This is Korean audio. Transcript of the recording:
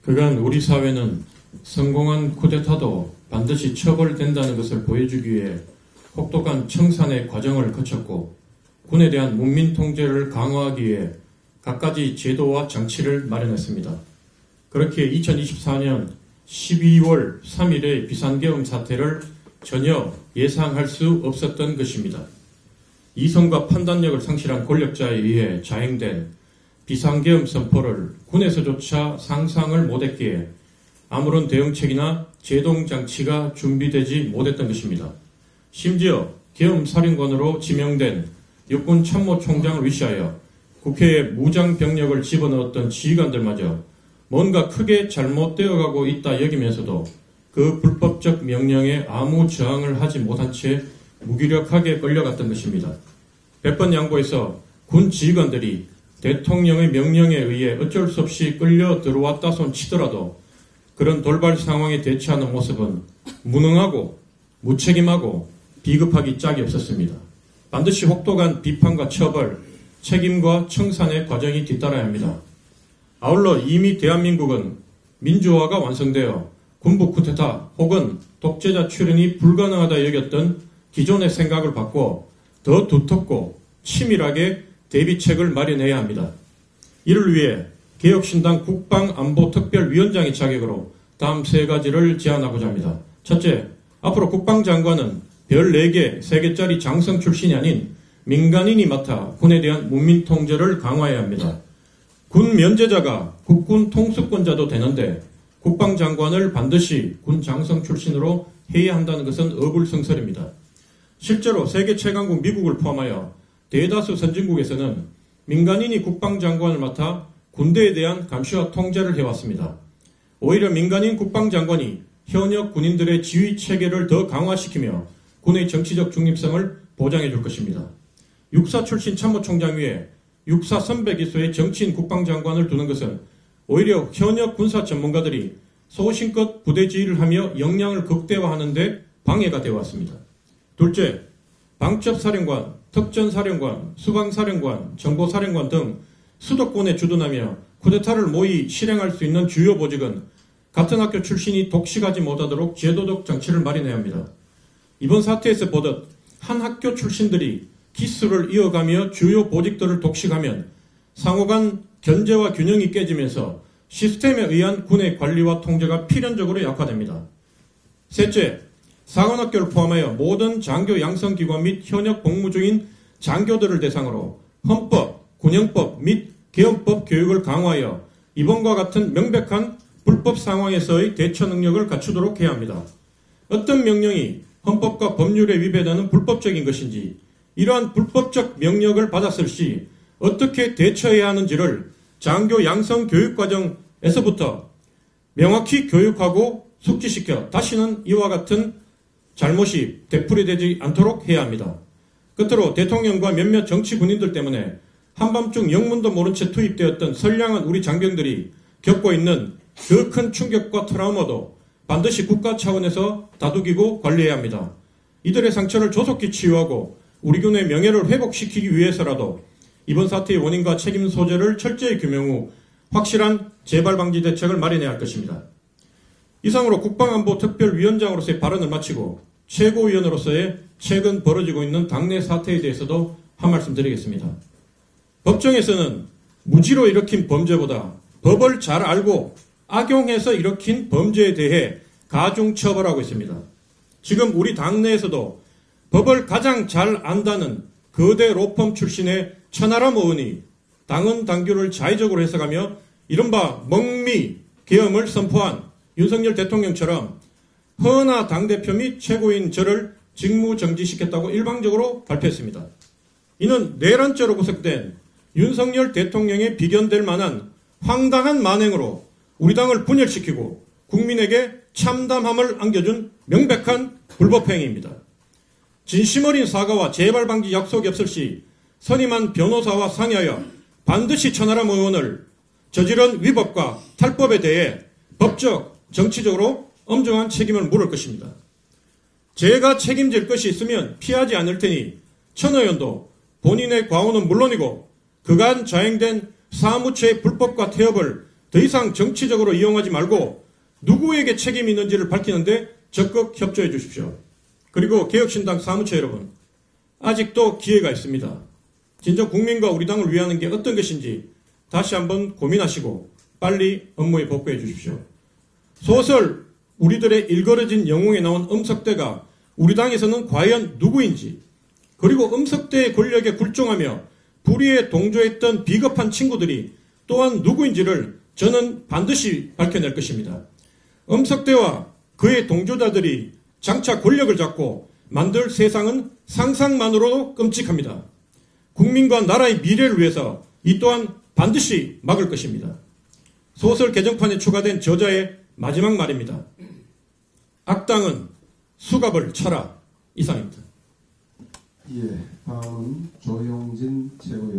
그간 우리 사회는 성공한 쿠데타도 반드시 처벌된다는 것을 보여주기 위해 혹독한 청산의 과정을 거쳤고 군에 대한 문민 통제를 강화하기 위해 갖가지 제도와 장치를 마련했습니다. 그렇게 2024년 12월 3일의 비상계엄 사태를 전혀 예상할 수 없었던 것입니다. 이성과 판단력을 상실한 권력자에 의해 자행된 비상계엄 선포를 군에서조차 상상을 못했기에 아무런 대응책이나 제동장치가 준비되지 못했던 것입니다. 심지어 계엄사령관으로 지명된 육군참모총장을 위시하여 국회에 무장병력을 집어넣었던 지휘관들마저 뭔가 크게 잘못되어가고 있다 여기면서도 그 불법적 명령에 아무 저항을 하지 못한 채 무기력하게 끌려갔던 것입니다. 100번 양보해서 군 지휘관들이 대통령의 명령에 의해 어쩔 수 없이 끌려 들어왔다 손 치더라도 그런 돌발 상황에 대처하는 모습은 무능하고 무책임하고 비겁하기 짝이 없었습니다. 반드시 혹독한 비판과 처벌, 책임과 청산의 과정이 뒤따라야 합니다. 아울러 이미 대한민국은 민주화가 완성되어 군부 쿠데타 혹은 독재자 출현이 불가능하다 여겼던 기존의 생각을 바꿔 더 두텁고 치밀하게 대비책을 마련해야 합니다. 이를 위해 개혁신당 국방안보특별위원장의 자격으로 다음 3가지를 제안하고자 합니다. 첫째, 앞으로 국방장관은 별 4개, 3개짜리 장성 출신이 아닌 민간인이 맡아 군에 대한 문민 통제를 강화해야 합니다. 군 면제자가 국군 통수권자도 되는데 국방장관을 반드시 군 장성 출신으로 해야 한다는 것은 어불성설입니다. 실제로 세계 최강국 미국을 포함하여 대다수 선진국에서는 민간인이 국방장관을 맡아 군대에 대한 감시와 통제를 해왔습니다. 오히려 민간인 국방장관이 현역 군인들의 지휘체계를 더 강화시키며 군의 정치적 중립성을 보장해 줄 것입니다. 육사 출신 참모총장 위에 육사 선배 기수의 정치인 국방장관을 두는 것은 오히려 현역 군사 전문가들이 소신껏 부대 지휘를 하며 역량을 극대화하는 데 방해가 되어 왔습니다. 둘째, 방첩사령관, 특전사령관, 수방사령관, 정보사령관 등 수도권에 주둔하며 쿠데타를 모의 실행할 수 있는 주요 보직은 같은 학교 출신이 독식하지 못하도록 제도적 장치를 마련해야 합니다. 이번 사태에서 보듯 한 학교 출신들이 기수를 이어가며 주요 보직들을 독식하면 상호간 견제와 균형이 깨지면서 시스템에 의한 군의 관리와 통제가 필연적으로 약화됩니다. 셋째, 사관학교를 포함하여 모든 장교 양성기관 및 현역 복무 중인 장교들을 대상으로 헌법, 군형법 및 계엄법 교육을 강화하여 이번과 같은 명백한 불법 상황에서의 대처 능력을 갖추도록 해야 합니다. 어떤 명령이 헌법과 법률에 위배되는 불법적인 것인지, 이러한 불법적 명령을 받았을 시 어떻게 대처해야 하는지를 장교 양성 교육과정에서부터 명확히 교육하고 숙지시켜 다시는 이와 같은 잘못이 되풀이되지 않도록 해야 합니다. 끝으로 대통령과 몇몇 정치 군인들 때문에 한밤중 영문도 모른 채 투입되었던 선량한 우리 장병들이 겪고 있는 그 큰 충격과 트라우마도 반드시 국가 차원에서 다독이고 관리해야 합니다. 이들의 상처를 조속히 치유하고 우리 군의 명예를 회복시키기 위해서라도 이번 사태의 원인과 책임 소재를 철저히 규명 후 확실한 재발 방지 대책을 마련해야 할 것입니다. 이상으로 국방안보특별위원장으로서의 발언을 마치고 최고위원으로서의 최근 벌어지고 있는 당내 사태에 대해서도 한 말씀 드리겠습니다. 법정에서는 무지로 일으킨 범죄보다 법을 잘 알고 악용해서 일으킨 범죄에 대해 가중처벌하고 있습니다. 지금 우리 당내에서도 법을 가장 잘 안다는 거대 로펌 출신의 천하람 의원이 당헌 당규를 자의적으로 해석하며 이른바 먹미 계엄을 선포한 윤석열 대통령처럼 허나 당대표 및 최고인 저를 직무정지시켰다고 일방적으로 발표했습니다. 이는 내란죄로 구속된 윤석열 대통령에 비견될 만한 황당한 만행으로 우리 당을 분열시키고 국민에게 참담함을 안겨준 명백한 불법행위입니다. 진심 어린 사과와 재발 방지 약속이 없을 시 선임한 변호사와 상의하여 반드시 천하람 의원을 저지른 위법과 탈법에 대해 법적, 정치적으로 엄중한 책임을 물을 것입니다. 제가 책임질 것이 있으면 피하지 않을 테니 천 의원도 본인의 과오는 물론이고 그간 자행된 사무처의 불법과 태업을 더 이상 정치적으로 이용하지 말고 누구에게 책임이 있는지를 밝히는데 적극 협조해 주십시오. 그리고 개혁신당 사무처 여러분, 아직도 기회가 있습니다. 진정 국민과 우리 당을 위하는 게 어떤 것인지 다시 한번 고민하시고 빨리 업무에 복귀해 주십시오. 소설 우리들의 일그러진 영웅에 나온 엄석대가 우리 당에서는 과연 누구인지, 그리고 엄석대의 권력에 굴종하며 불의에 동조했던 비겁한 친구들이 또한 누구인지를 저는 반드시 밝혀낼 것입니다. 엄석대와 그의 동조자들이 장차 권력을 잡고 만들 세상은 상상만으로도 끔찍합니다. 국민과 나라의 미래를 위해서 이 또한 반드시 막을 것입니다. 소설 개정판에 추가된 저자의 마지막 말입니다. 악당은 수갑을 차라. 이상입니다. 예, 다음은 조영진 최고위원.